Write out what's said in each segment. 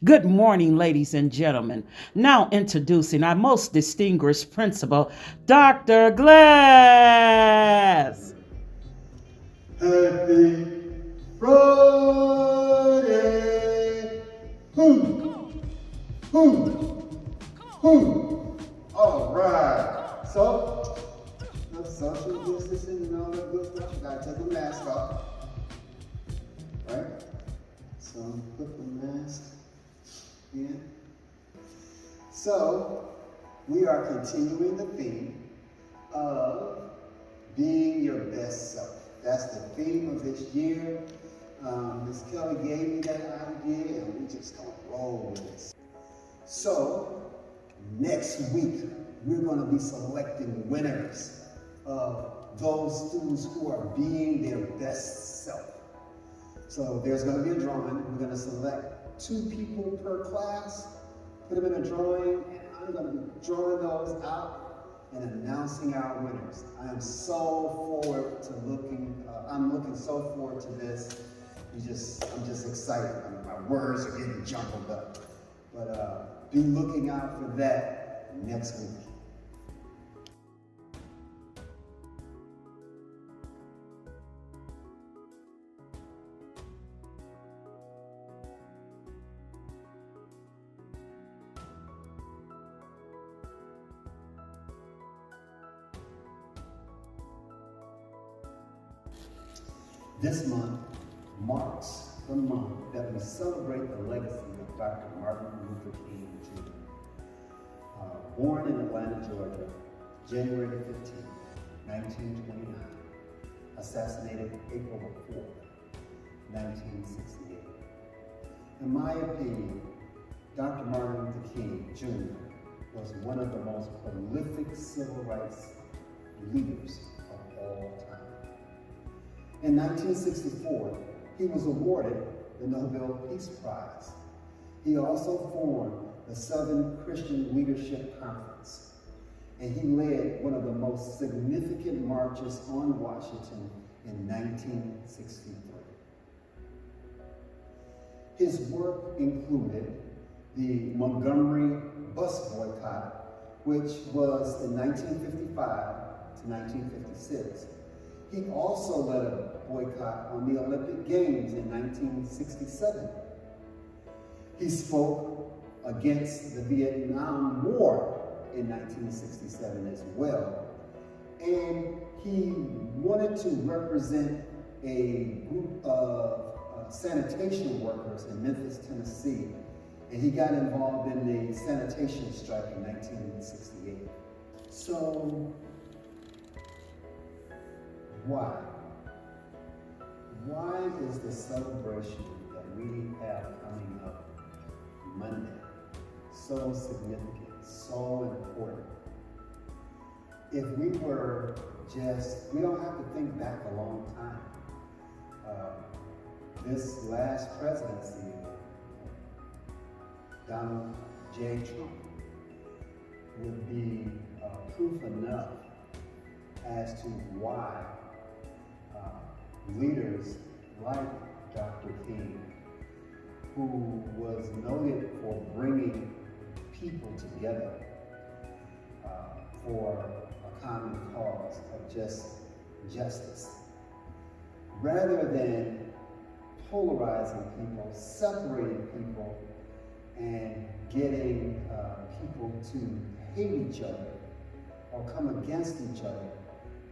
Good morning, ladies and gentlemen. Now introducing our most distinguished principal, Dr. Glass. Happy Friday! Who? Who? Who? All right. So, no social distancing and all that good stuff. You gotta take the mask off, right? So, put the mask in. So, we are continuing the theme of being your best self. That's the theme of this year. Ms. Kelly gave me that idea, and we just gonna roll with it. So, next week, we're gonna be selecting winners of those students who are being their best self. So there's gonna be a drawing. We're gonna select 2 people per class, put them in a drawing, and I'm gonna be drawing those out and announcing our winners. I'm looking so forward to this. I'm just excited. My words are getting jumbled up. But be looking out for that next week. This month marks the month that we celebrate the legacy of Dr. Martin Luther King Jr. Born in Atlanta, Georgia, January 15, 1929, assassinated April 4, 1968. In my opinion, Dr. Martin Luther King Jr. was one of the most prolific civil rights leaders of all time. In 1964, he was awarded the Nobel Peace Prize. He also formed the Southern Christian Leadership Conference, and he led one of the most significant marches on Washington in 1963. His work included the Montgomery bus boycott, which was in 1955 to 1956. He also led a boycott on the Olympic Games in 1967. He spoke against the Vietnam War in 1967 as well. And he wanted to represent a group of sanitation workers in Memphis, Tennessee. And he got involved in the sanitation strike in 1968. So, why? Why is the celebration that we have coming up Monday so significant, so important? If we don't have to think back a long time. This last presidency, Donald J. Trump, would be proof enough as to why leaders like Dr. King, who was noted for bringing people together for a common cause of just justice, rather than polarizing people, separating people, and getting people to hate each other or come against each other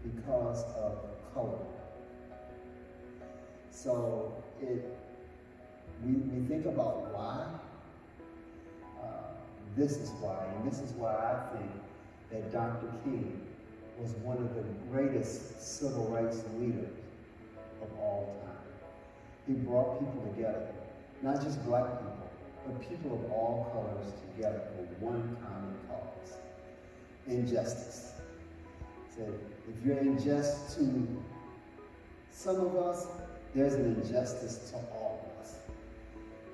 because of color. So we think about why. This is why, and this is why I think that Dr. King was one of the greatest civil rights leaders of all time. He brought people together, not just black people, but people of all colors together for one common cause: injustice. Said, if you're unjust to some of us, there's an injustice to all of us.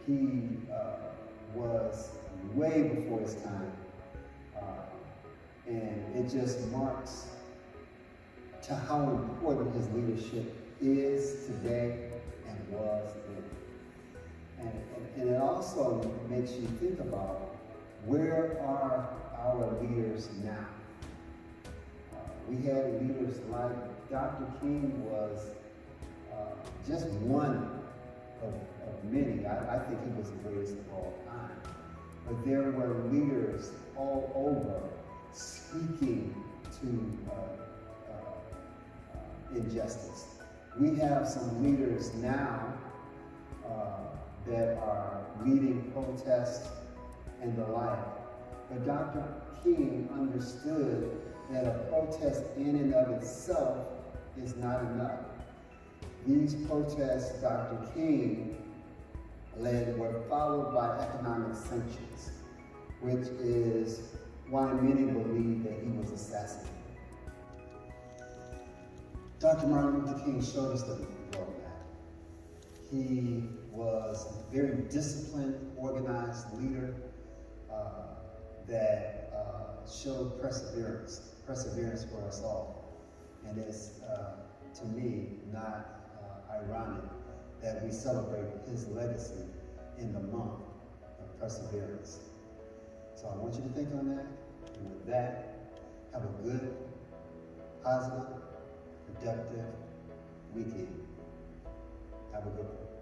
He was way before his time, and it just marks to how important his leadership is today and was then. And it also makes you think about, where are our leaders now? We had leaders like Dr. King was just one of many. I think he was the greatest of all time. But there were leaders all over speaking to injustice. We have some leaders now that are leading protests and the like. But Dr. King understood that a protest in and of itself is not enough. These protests Dr. King led were followed by economic sanctions, which is why many believe that he was assassinated. Dr. Martin Luther King showed us the roadmap. He was a very disciplined, organized leader that showed perseverance for us all. And it's, to me, not ironic that we celebrate his legacy in the month of perseverance. So I want you to think on that. And with that, have a good, positive, productive weekend. Have a good one.